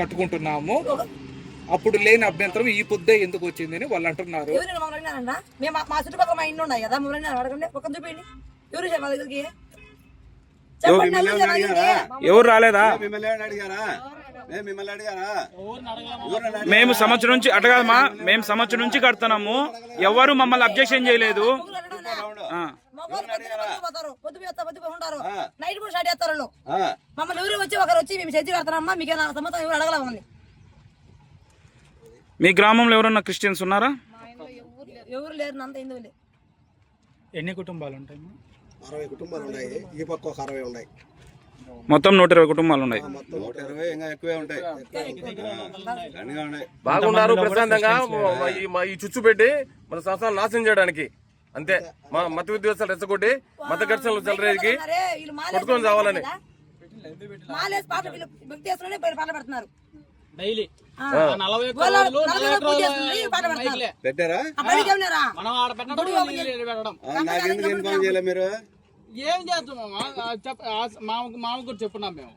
కట్టుకుంటున్నాము. అప్పుడు లేని అభ్యంతరం ఈ పొద్దే ఎందుకు వచ్చింది అని వాళ్ళు అంటున్నారు. మా చుట్టుపక్కల మా ఇంట్లో ఉన్నాయి కదా, అడగండి ఒక చూపిండి. ఎవరు మా దగ్గరికి ఎవరు రాలేదా? మేము సంవత్సరం నుంచి అటగాదమ్మా, మేము సంవత్సరం నుంచి కడుతున్నాము. ఎవరు మమ్మల్ని అబ్జెక్షన్ చేయలేదు. నైట్ కూడా స్టార్ట్ చేస్తారు మమ్మల్ని. ఎవరు వచ్చి ఒకరు వచ్చి మేము చర్చి కడతారమ్మా, మీకు సంవత్సరం ఎవరు అడగల మమ్మల్ని. మీ గ్రామంలో ఎవరన్నా క్రిస్టియన్స్ ఉన్నారా? ఎవరు లేరు, అంత హిందువులే. ఎన్ని కుటుంబాలు ఉంటాయి? 60 కుటుంబాలు ఉన్నాయి. ఈ పక్క ఒక 60 ఉన్నాయి. మొత్తం 120 కుటుంబాలు ఉన్నాయి. 120 ఇంకా ఎక్కువే ఉంటాయి. బాగున్నారు ప్రశాంతంగా. ఈ చుచ్చు పెట్టి మన సంస్థలు నాశనం చేయడానికి అంతే. మా మత విద్వేషాలు రెచ్చగొట్టి మత ఘర్షణలు చెలరేగి కొట్టుకొని చావాలని మీరు ఏం చేస్తామమ్మా? మామ కూడా చెప్పున్నాం మేము.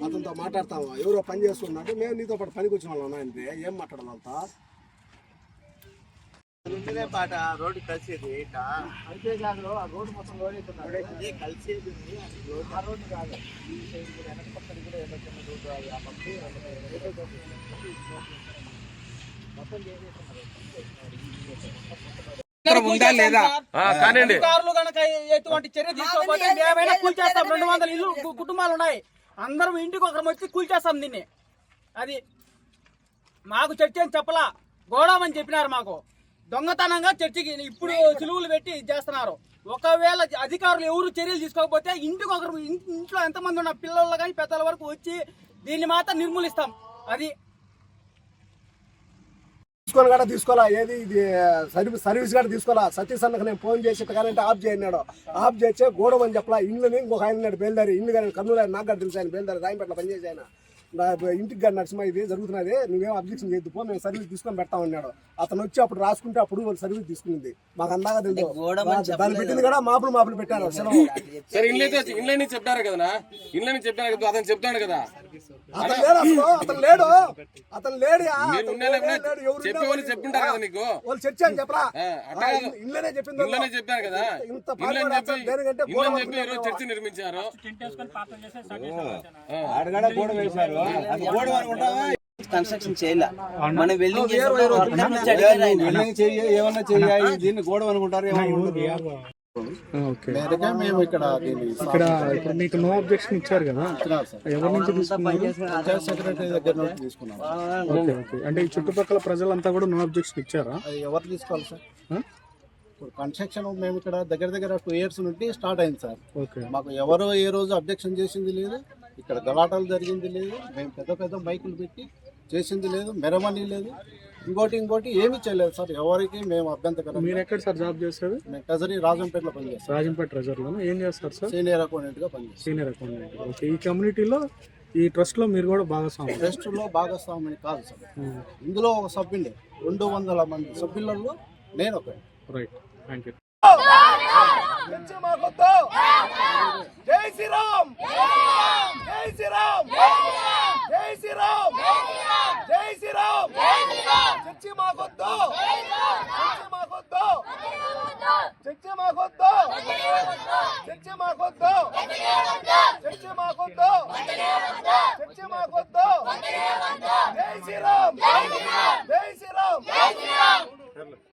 అతనితో మాట్లాడతాము. ఎవరో పని చేస్తున్నాడు, మేము నీతో పాటు పనికి వచ్చిన వాళ్ళు ఉన్నాయంటే ఏం మాట్లాడాలంతా పాట రోడ్డు కలిసేది అయితే కాదు. ఆ రోడ్డు మొత్తం కలిసేది ఆ రోడ్డు కాదు. వెనక పక్కన కూడా ఏదైనా రోడ్డు ఆ పక్క మొత్తం ఉందా లేదా? అధికారులు కనుక ఎటువంటి చర్య తీసుకోకపోతే మేమైనా కూల్చేస్తాం. 200 ఇల్లు కుటుంబాలు ఉన్నాయి. అందరం ఇంటికి ఒకరు వచ్చి కూల్చేస్తాం దీన్ని. అది మాకు చర్చ అని చెప్పలా, గోడమని చెప్పినారు. మాకు దొంగతనంగా చర్చికి ఇప్పుడు సిలువులు పెట్టి చేస్తున్నారు. ఒకవేళ అధికారులు ఎవరు చర్యలు తీసుకోకపోతే ఇంటికి ఒకరు, ఇంట్లో ఎంతమంది ఉన్న పిల్లలు కానీ పెద్దల వరకు వచ్చి దీన్ని మాత్రం నిర్మూలిస్తాం. అది తీసుకొని కూడా తీసుకోవాలా. ఏది ఇది సర్వీస్ కూడా తీసుకోవాలా. సతీష్ అన్నకు నేను ఫోన్ చేసి కానీ ఆఫ్ చేయన్నాడు. ఆఫ్ చేస్తే గోడమని చెప్పలా. ఇండ్లని ఇంకొక ఆయన బయలుదేరి ఇల్లు కానీ కర్నూలు నాకు కూడా తెలుసు. ఆయన బయలుదేరి రాయంపేటలో పనిచేసి ఆయన ఇంటికి కానీ నడిచిమా ఇది జరుగుతున్నది, నువ్వేం అబ్జెక్షన్ చేయద్దు పో, మేము సర్వీస్ తీసుకొని పెడతామన్నాడు. అతను వచ్చి అప్పుడు రాసుకుంటే అప్పుడు వాళ్ళు సర్వీస్ తీసుకునింది. మాకు అందాగా తెలుసు. దాన్ని పెట్టింది కూడా మాపులు పెట్టారు. సరే ఇండ్లని చెప్పారు కదా, ఇండ్లని చెప్పారు కదా, అతను చెప్తాడు కదా. అతను లేడు, అతను లేడు. చెప్పేవాళ్ళు చెప్పింటారు కదా నీకు. వాళ్ళు చర్చ అని చెప్పరా, ఇళ్ళనే చెప్పింది. ఇండ్లని చెప్పారు కదా, చెప్పి ఈరోజు చర్చ నిర్మించారు. కన్స్ట్రక్షన్ చేయాల మన వెల్డింగ్ ఏమన్నా చేయాలి, దీన్ని గోడ అనుకుంటారు. మేము ఇక్కడ ఇప్పుడు మీకు నో అబ్జెక్షన్ ఇచ్చారు కదా, ఎవరి నుంచి తీసుకున్నారు? సెక్రటరీ దగ్గర నుంచి తీసుకున్నాం. అంటే ఈ చుట్టుపక్కల ప్రజలంతా కూడా నో అబ్జెక్షన్ ఇచ్చారా? ఎవరు తీసుకోవాలి సార్? ఇప్పుడు కన్స్ట్రక్షన్ మేము ఇక్కడ దగ్గర 2 years నుండి స్టార్ట్ అయింది సార్. మాకు ఎవరు ఏ రోజు అబ్జెక్షన్ చేసింది లేదు. ఇక్కడ గలాటాలు జరిగింది లేదు. మేము పెద్ద మైకులు పెట్టి చేసింది లేదు. మెరమనీ లేదు. ఇంకోటి ఏమీ చేయలేదు సార్. ఎవరికి మేము అభ్యంతరం. మీరు ఎక్కడ సార్ జాబ్ చేస్తారు? మేము ట్రెజరీ రాజంపేటలో పనిచేస్తాం. రాజంపేట ట్రెజరీలో ఏం చేస్తారు సార్? సీనియర్ అకౌంటెంట్ గా పనిచేస్తాం. Senior accountant. ఓకే. ఈ కమ్యూనిటీలో ఈ ట్రస్ట్ లో మీరు కూడా భాగస్వామి? ట్రస్ట్ లో భాగస్వామి కాదు సార్. ఇందులో ఒక సభ్యుడే. 200 మంది సభ్యులలో నేను ఒక. Right, thank you. జై శ్రీరామ్, జై శ్రీరామ్, జై శ్రీరామ్, జై శ్రీరామ్. చర్చి మాకొద్దు, చర్చి మాకొద్దు, చర్చి మాకొద్దు, చర్చి మాకొద్దు, చర్చి మాకొద్దు, చర్చి మాకొద్దు. జై శ్రీరామ్, జై శ్రీరామ్, జై శ్రీరామ్.